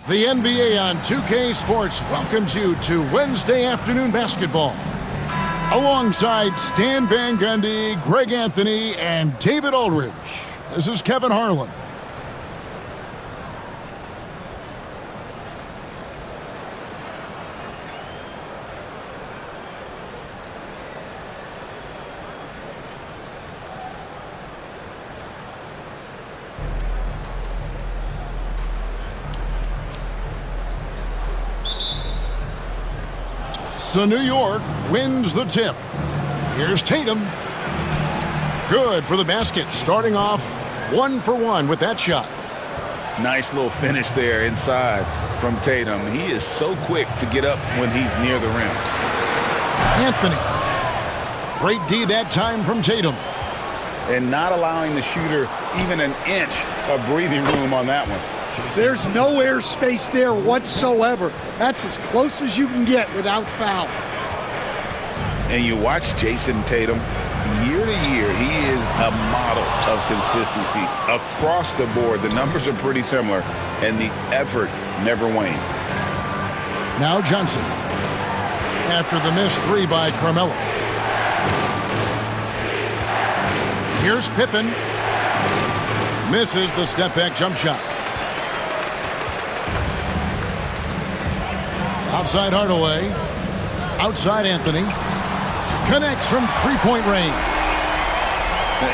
The NBA on 2K Sports welcomes you to Wednesday afternoon basketball. Alongside Stan Van Gundy, Greg Anthony, and David Aldridge, this is Kevin Harlan. So New York wins the tip. Here's Tatum. Good for the basket, starting off 1 for 1 with that shot. Nice little finish there inside from Tatum. He is so quick to get up when he's near the rim. Anthony. Great D that time from Tatum. And not allowing the shooter even an inch of breathing room on that one. There's no air space there whatsoever. That's as close as you can get without foul. And you watch Jason Tatum, year to year, he is a model of consistency. Across the board, the numbers are pretty similar, and the effort never wanes. Now Johnson. After the missed three by Carmelo. Here's Pippen. Misses the step-back jump shot. Outside Hardaway. Outside Anthony. Connects from three-point range.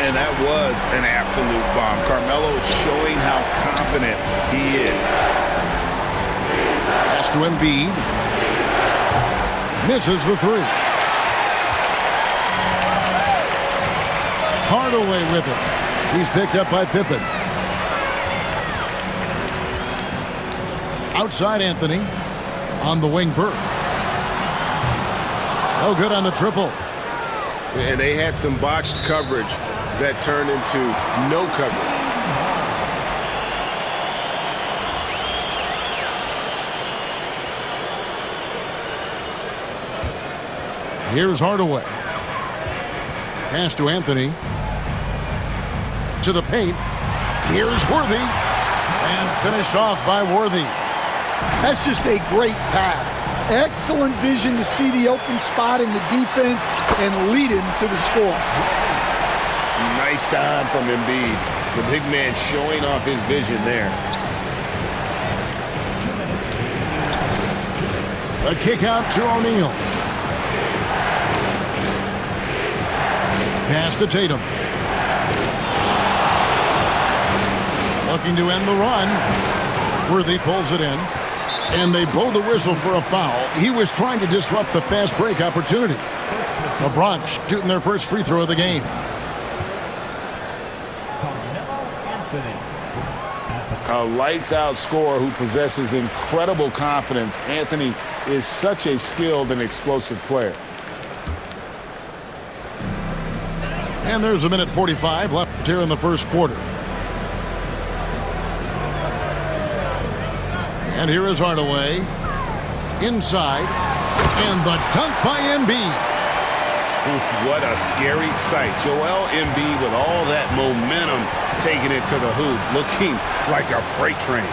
And that was an absolute bomb. Carmelo showing how confident he is. Pass to Embiid. Misses the three. Hardaway with it. He's picked up by Pippen. Outside Anthony. On the wing, Bird. No good on the triple. And they had some botched coverage that turned into no coverage. Here's Hardaway. Pass to Anthony. To the paint. Here's Worthy. And finished off by Worthy. That's just a great pass. Excellent vision to see the open spot in the defense and lead him to the score. Nice time from Embiid. The big man showing off his vision there. A kick out to O'Neal. Pass to Tatum. Looking to end the run. Worthy pulls it in. And they blow the whistle for a foul. He was trying to disrupt the fast break opportunity. The Bronx shooting their first free throw of the game. A lights-out scorer who possesses incredible confidence. Anthony is such a skilled and explosive player. And there's a minute 45 left here in the first quarter. And here is Hardaway. Inside. And the dunk by Embiid. Oof, what a scary sight. Joel Embiid with all that momentum taking it to the hoop, looking like a freight train.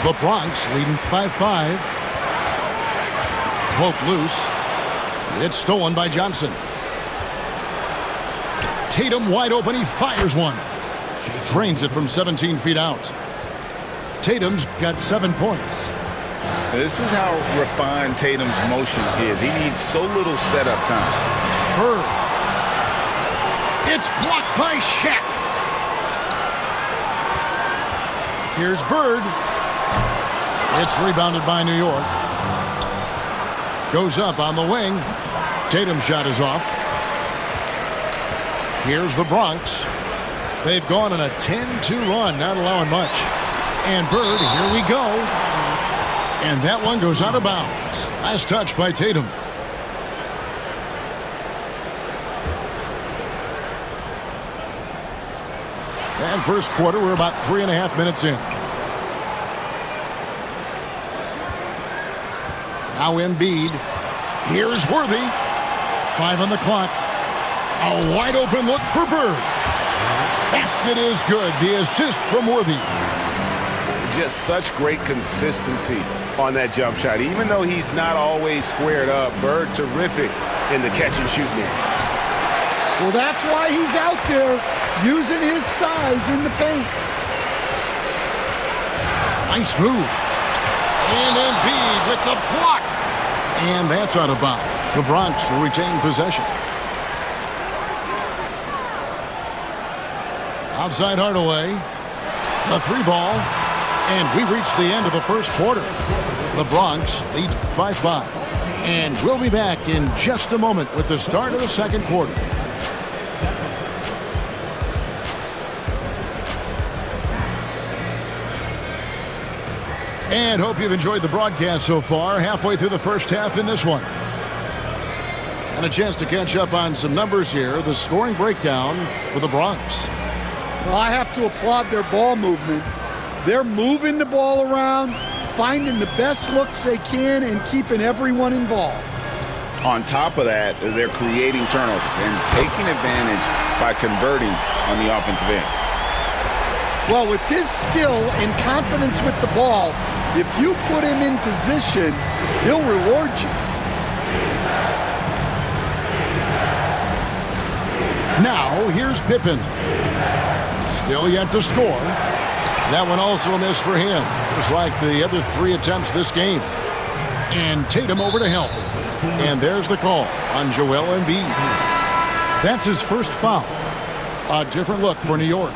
The Bronx leading by 5. Poked loose. It's stolen by Johnson. Tatum wide open. He fires one. Drains it from 17 feet out. Tatum's got 7 points. This is how refined Tatum's motion is. He needs so little setup time. Bird. It's blocked by Shaq. Here's Bird. It's rebounded by New York. Goes up on the wing. Tatum's shot is off. Here's the Bronx. They've gone on a 10-2 run, not allowing much. And Bird, here we go. And that one goes out of bounds. Nice touch by Tatum. And first quarter, we're about 3.5 minutes in. Now Embiid. Here's Worthy. 5 on the clock. A wide open look for Bird. Basket is good. The assist from Worthy. just such great consistency on that jump shot. Even though he's not always squared up, Bird terrific in the catch and shoot game. Well, that's why he's out there using his size in the paint. Nice move. And Embiid with the block. And that's out of bounds. The Bronx will retain possession. Outside Hardaway. A three ball. And we reach the end of the first quarter. The Bronx leads by 5. And we'll be back in just a moment with the start of the second quarter. And hope you've enjoyed the broadcast so far. Halfway through the first half in this one. And a chance to catch up on some numbers here. The scoring breakdown for the Bronx. Well, I have to applaud their ball movement. They're moving the ball around, finding the best looks they can, and keeping everyone involved. On top of that, they're creating turnovers and taking advantage by converting on the offensive end. Well, with his skill and confidence with the ball, if you put him in position, he'll reward you. Now, here's Pippen. Still yet to score. That one also a miss for him, just like the other 3 attempts this game. And Tatum over to help. And there's the call on Joel Embiid. That's his first foul. A different look for New York.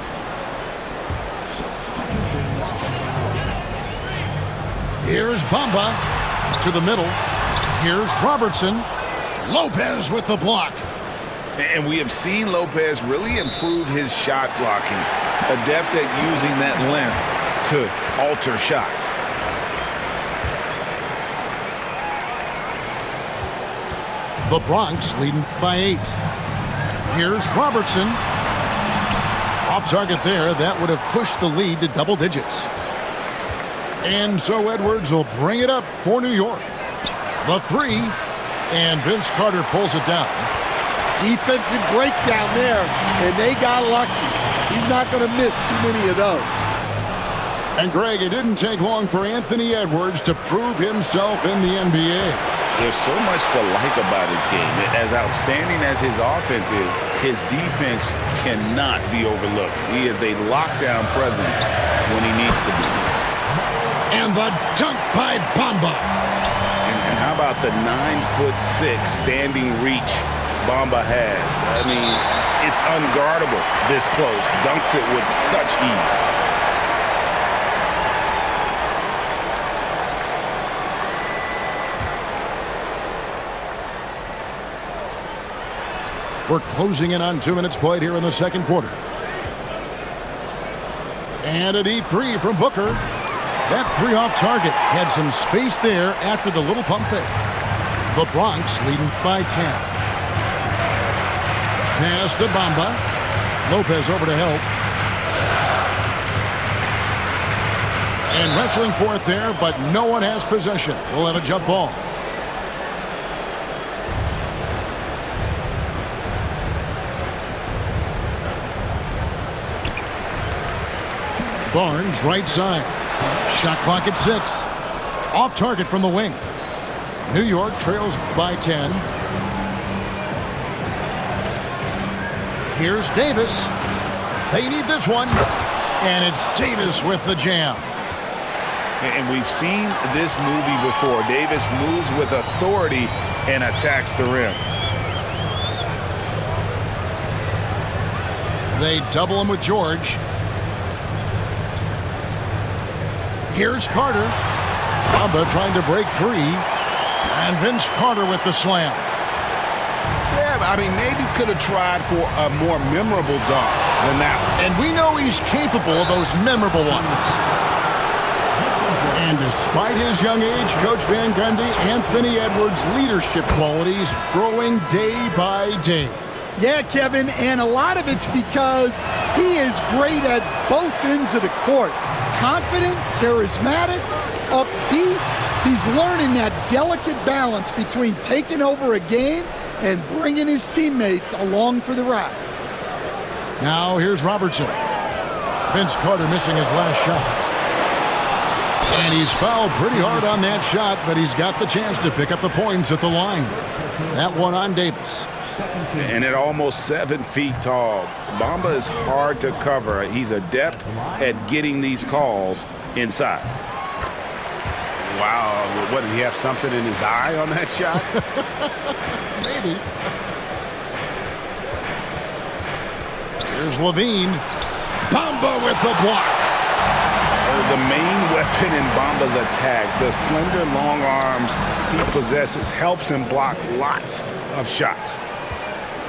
Here's Bamba to the middle. Here's Robertson. Lopez with the block. And we have seen Lopez really improve his shot blocking. Adept at using that length to alter shots. The Bronx leading by 8. Here's Robertson. Off target there. That would have pushed the lead to double digits. And so Edwards will bring it up for New York. The 3. And Vince Carter pulls it down. Defensive breakdown there, and they got lucky. He's not going to miss too many of those. And Greg, it didn't take long for Anthony Edwards to prove himself in the NBA. There's so much to like about his game. As outstanding as his offense is, his defense cannot be overlooked. He is a lockdown presence when he needs to be. And the dunk by Bamba. And how about the 9'6" standing reach Bamba has? I mean, it's unguardable this close. Dunks it with such ease. We're closing in on 2 minutes played here in the second quarter. And a deep 3 from Booker. That 3 off target. Had some space there after the little pump fake. The Bronx leading by 10. Pass to Bamba. Lopez over to help. And wrestling for it there, but no one has possession. We'll have a jump ball. Barnes, right side. Shot clock at 6. Off target from the wing. New York trails by 10. Here's Davis. They need this one. And it's Davis with the jam. And we've seen this movie before. Davis moves with authority and attacks the rim. They double him with George. Here's Carter. Bamba trying to break free. And Vince Carter with the slam. Yeah, I mean, maybe could have tried for a more memorable dunk than that one. And we know he's capable of those memorable ones. And despite his young age, Coach Van Gundy, Anthony Edwards' leadership qualities growing day by day. Yeah, Kevin, and a lot of it's because he is great at both ends of the court. Confident, charismatic, upbeat. He's learning that delicate balance between taking over a game and bringing his teammates along for the ride. Now here's Robertson. Vince Carter missing his last shot. And he's fouled pretty hard on that shot, but he's got the chance to pick up the points at the line. That one on Davis. And at almost 7 feet tall, Bamba is hard to cover. He's adept at getting these calls inside. Wow, what, did he have something in his eye on that shot? Maybe. Here's Levine. Bamba with the block. The main weapon in Bamba's attack, the slender long arms he possesses, helps him block lots of shots.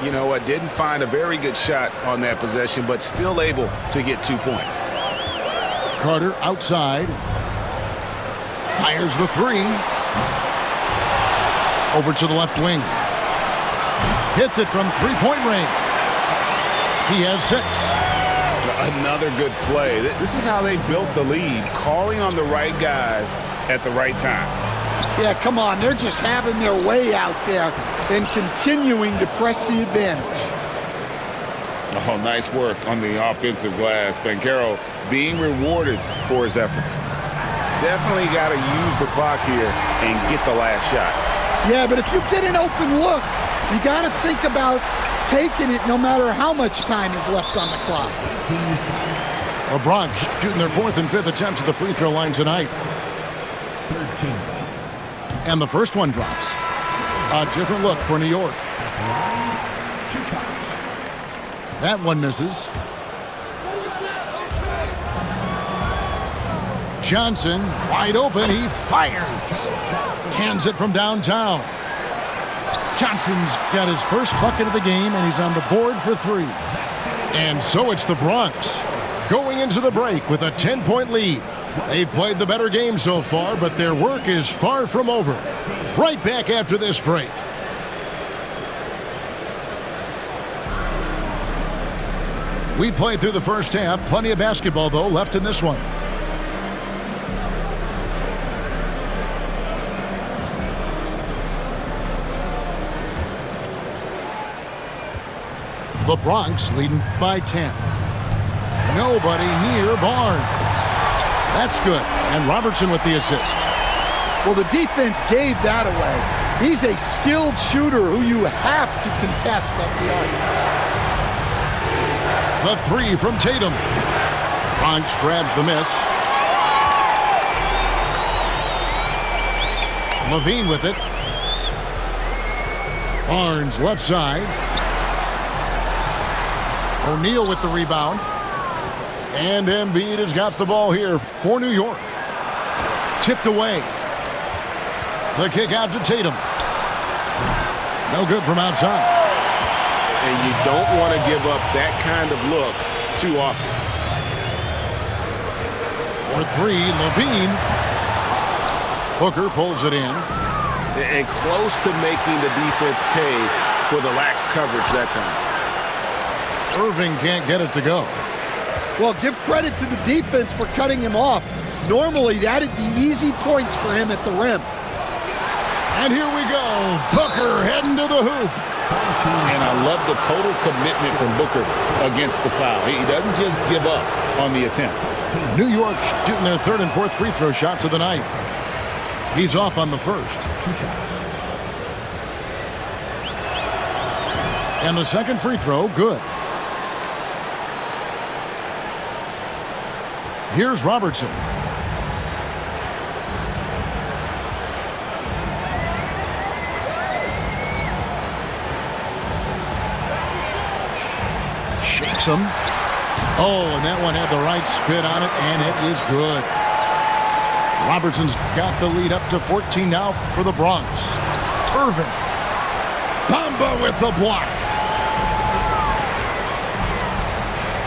You know what, didn't find a very good shot on that possession, but still able to get 2 points. Carter outside. Fires the three. Over to the left wing. Hits it from three-point range. He has 6. Another good play. This is how they built the lead, calling on the right guys at the right time. Yeah, come on. They're just having their way out there and continuing to press the advantage. Oh, nice work on the offensive glass. Banchero being rewarded for his efforts. Definitely got to use the clock here and get the last shot. Yeah, but if you get an open look, you got to think about taking it no matter how much time is left on the clock. LeBron shooting their 4th and 5th attempts at the free throw line tonight. And the first one drops. A different look for New York. That one misses. Johnson, wide open, he fires. Cans it from downtown. Johnson's got his first bucket of the game, and he's on the board for 3. And so it's the Bronx going into the break with a 10-point lead. They've played the better game so far, but their work is far from over. Right back after this break. We played through the first half. Plenty of basketball, though, left in this one. The Bronx leading by 10. Nobody near Barnes. That's good. And Robertson with the assist. Well, the defense gave that away. He's a skilled shooter who you have to contest at the arc. The 3 from Tatum. Bronx grabs the miss. Levine with it. Barnes left side. O'Neal with the rebound. And Embiid has got the ball here for New York. Tipped away. The kick out to Tatum. No good from outside. And you don't want to give up that kind of look too often. For 3, Levine. Booker pulls it in. And close to making the defense pay for the lax coverage that time. Irving can't get it to go. Well, give credit to the defense for cutting him off. Normally, that'd be easy points for him at the rim. And here we go. Booker heading to the hoop. And I love the total commitment from Booker against the foul. He doesn't just give up on the attempt. New York shooting their 3rd and 4th free throw shots of the night. He's off on the first. And the second free throw, good. Here's Robertson. Shakes him. Oh, and that one had the right spin on it, and it is good. Robertson's got the lead up to 14 now for the Bronx. Irving. Bamba with the block.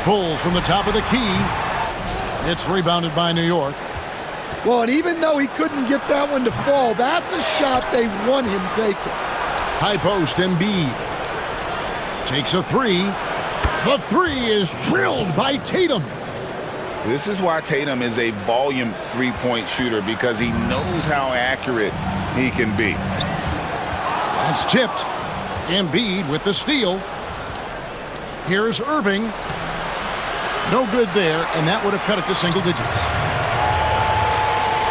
Pulls from the top of the key. It's rebounded by New York. Well, and even though he couldn't get that one to fall, that's a shot they want him taking. High post, Embiid. Takes a 3. The 3 is drilled by Tatum. This is why Tatum is a volume three-point shooter, because he knows how accurate he can be. That's tipped. Embiid with the steal. Here's Irving. No good there, and that would have cut it to single digits.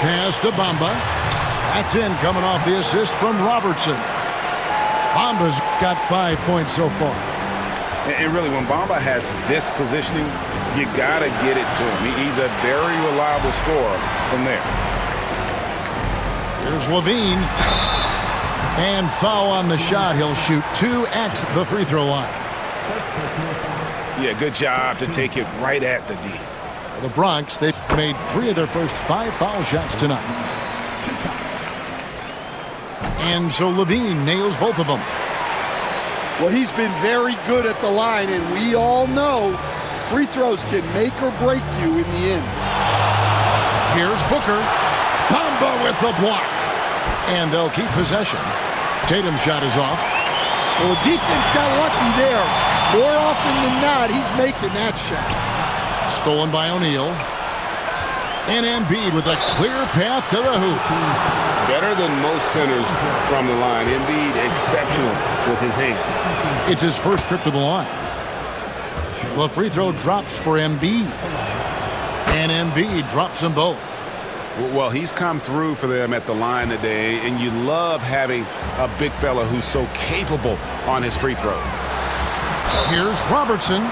Pass to Bamba. That's in, coming off the assist from Robertson. Bamba's got 5 points so far. And really, when Bamba has this positioning, you got to get it to him. He's a very reliable scorer from there. Here's Levine. And foul on the shot. He'll shoot 2 at the free throw line. Yeah, good job to take it right at the D. For the Bronx, they've made 3 of their first 5 foul shots tonight. And so Levine nails both of them. Well, he's been very good at the line, and we all know free throws can make or break you in the end. Here's Booker. Bamba with the block. And they'll keep possession. Tatum's shot is off. Well, the defense got lucky there. More often than not, he's making that shot. Stolen by O'Neal. And Embiid with a clear path to the hoop. Better than most centers from the line. Embiid exceptional with his hands. It's his first trip to the line. The free throw drops for Embiid. And Embiid drops them both. Well, he's come through for them at the line today, and you love having a big fella who's so capable on his free throw. Here's Robertson.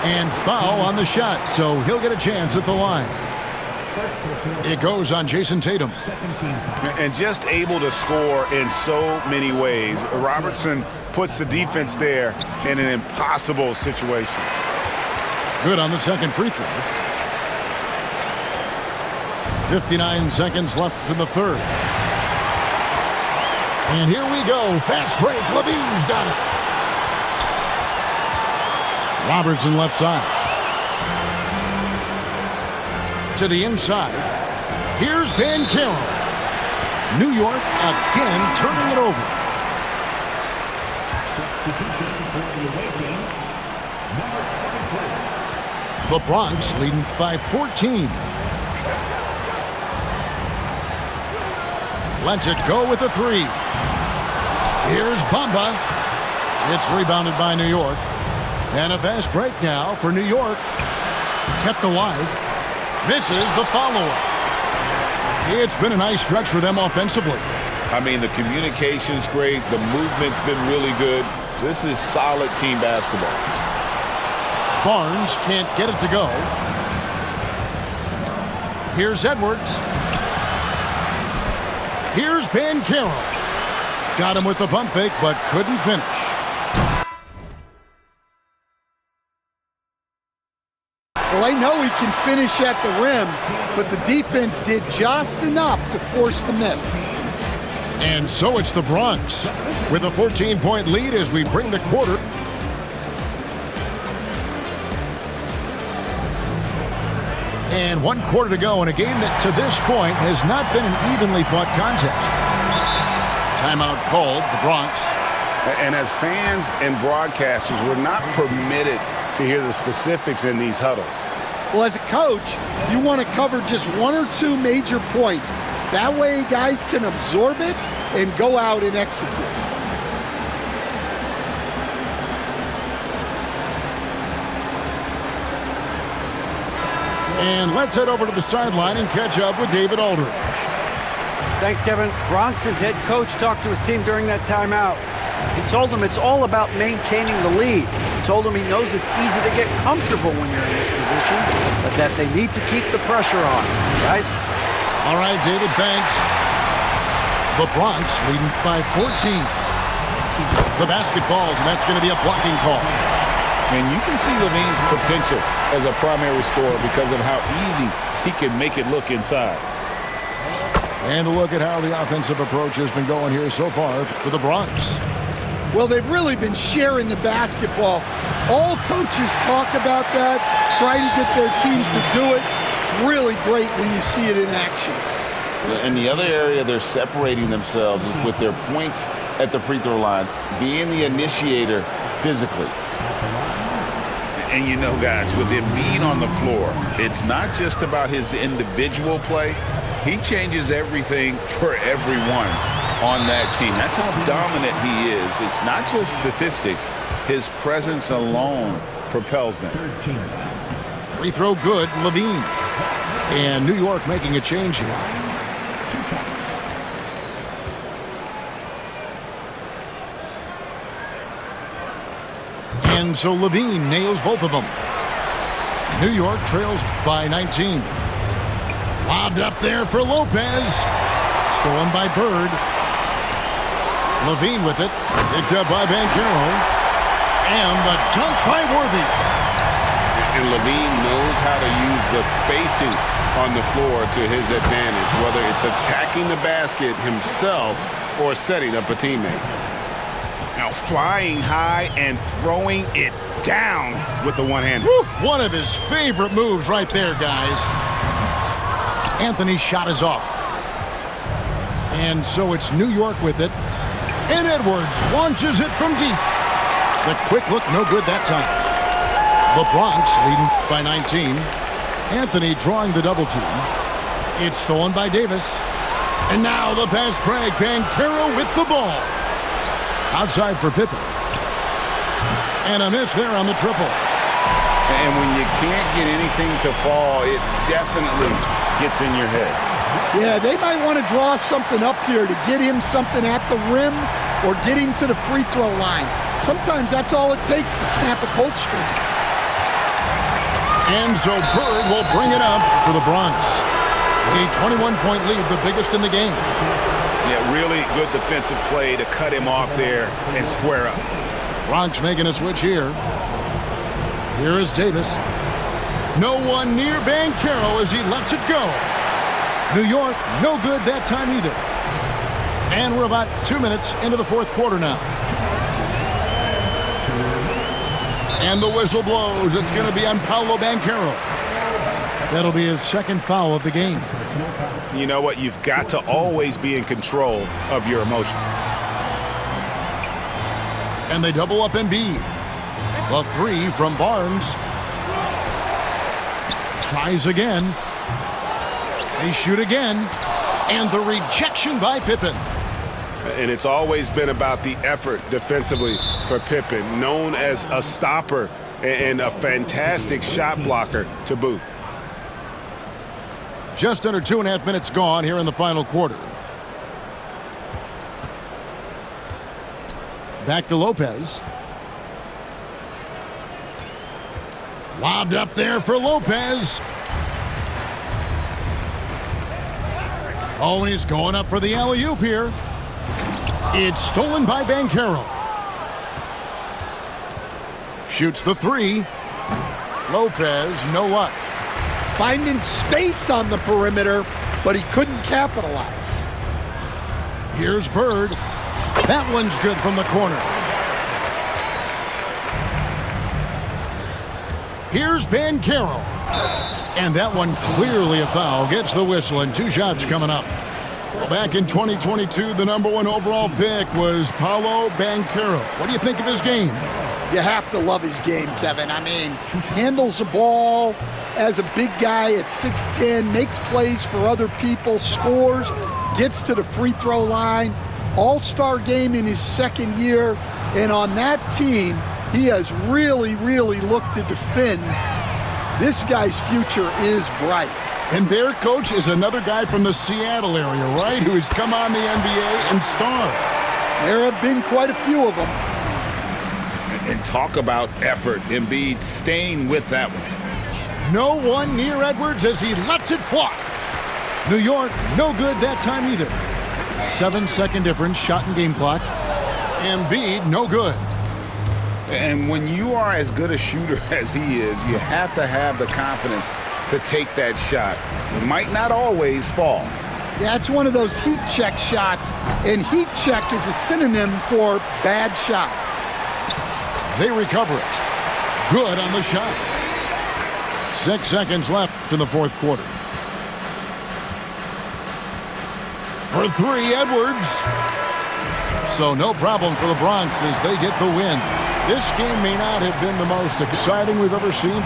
And foul on the shot, so he'll get a chance at the line. It goes on Jason Tatum. And just able to score in so many ways. Robertson puts the defense there in an impossible situation. Good on the second free throw. 59 seconds left in the third. And here we go. Fast break. Levine's got it. Robertson left side. To the inside. Here's Banchero. New York again turning it over. Substitution for the away team, number 23. The Bronx leading by 14. Lets it go with a 3. Here's Bamba. It's rebounded by New York. And a fast break now for New York. Kept alive. Misses the follow-up. It's been a nice stretch for them offensively. I mean, the communication's great. The movement's been really good. This is solid team basketball. Barnes can't get it to go. Here's Edwards. Here's Banchero. Got him with the pump fake, but couldn't finish. Well, I know he can finish at the rim, but the defense did just enough to force the miss. And so it's the Bronx with a 14-point lead as we bring the quarter. And 1 quarter to go in a game that to this point has not been an evenly fought contest. Timeout called, the Bronx. And as fans and broadcasters, we're not permitted to hear the specifics in these huddles. Well, as a coach, you want to cover just 1 or 2 major points. That way guys can absorb it and go out and execute. And let's head over to the sideline and catch up with David Aldridge. Thanks, Kevin. Bronx's head coach talked to his team during that timeout. He told them it's all about maintaining the lead. He told them he knows it's easy to get comfortable when you're in this position, but that they need to keep the pressure on. Guys? All right, David, thanks. The Bronx leading by 14. The basket falls, and that's going to be a blocking call. And you can see Levine's potential as a primary scorer because of how easy he can make it look inside. And a look at how the offensive approach has been going here so far for the Bronx. Well, they've really been sharing the basketball. All coaches talk about that, try to get their teams to do it. It's really great when you see it in action. And the other area they're separating themselves is with their points at the free throw line, being the initiator physically. And you know, guys, with Embiid on the floor, it's not just about his individual play. He changes everything for everyone on that team. That's how dominant he is. It's not just statistics. His presence alone propels them. Free throw good, Levine. And New York making a change here. And so Levine nails both of them. New York trails by 19. Lobbed up there for Lopez. Stolen by Bird. Levine with it. Picked up by Banchero. And the dunk by Worthy. And Levine knows how to use the spacing on the floor to his advantage, whether it's attacking the basket himself or setting up a teammate. Now flying high and throwing it down with the one-hander. One of his favorite moves right there, guys. Anthony's shot is off. And so it's New York with it. And Edwards launches it from deep. The quick look, no good that time. The Bronx leading by 19. Anthony drawing the double team. It's stolen by Davis. And now the fast break. Banchero with the ball. Outside for Pippen. And a miss there on the triple. And when you can't get anything to fall, it definitely gets in your head. Yeah, they might want to draw something up here to get him something at the rim or get him to the free throw line. Sometimes that's all it takes to snap a cold streak. And so Bird will bring it up for the Bronx. A 21-point lead, the biggest in the game. Yeah, really good defensive play to cut him off there and square up. Bronx making a switch here. Here is Davis. No one near Banchero as he lets it go. New York, no good that time either. And we're about 2 minutes into the fourth quarter now. And the whistle blows. It's going to be on Paolo Banchero. That'll be his second foul of the game. You know what? You've got to always be in control of your emotions. And they double up Embiid. The three from Barnes. Tries again. They shoot again. And the rejection by Pippen. And it's always been about the effort defensively for Pippen, known as a stopper and a fantastic shot blocker to boot. Just under 2.5 minutes gone here in the final quarter. Back to Lopez. Lobbed up there for Lopez. Oh, and he's going up for the alley-oop here. It's stolen by Banchero. Shoots the three. Lopez, no luck. Finding space on the perimeter, but he couldn't capitalize. Here's Bird. That one's good from the corner. Here's Banchero. And that one clearly a foul. Gets the whistle and 2 shots coming up. Well, back in 2022, the #1 overall pick was Paolo Banchero. What do you think of his game? You have to love his game, Kevin. I mean, handles the ball as a big guy at 6'10", makes plays for other people, scores, gets to the free throw line. All-star game in his second year. And on that team, he has really, really looked to defend. This guy's future is bright. And their coach is another guy from the Seattle area, right? Who has come on the NBA and starred. There have been quite a few of them. And talk about effort. Embiid staying with that one. No one near Edwards as he lets it fly. New York, no good that time either. 7-second difference, shot and game clock. Embiid, no good. And when you are as good a shooter as he is, you have to have the confidence to take that shot. It might not always fall. Yeah, it's one of those heat check shots, and heat check is a synonym for bad shot. They recover it. Good on the shot. 6 seconds left in the fourth quarter. For three, Edwards. So no problem for the Bronx as they get the win. This game may not have been the most exciting we've ever seen, but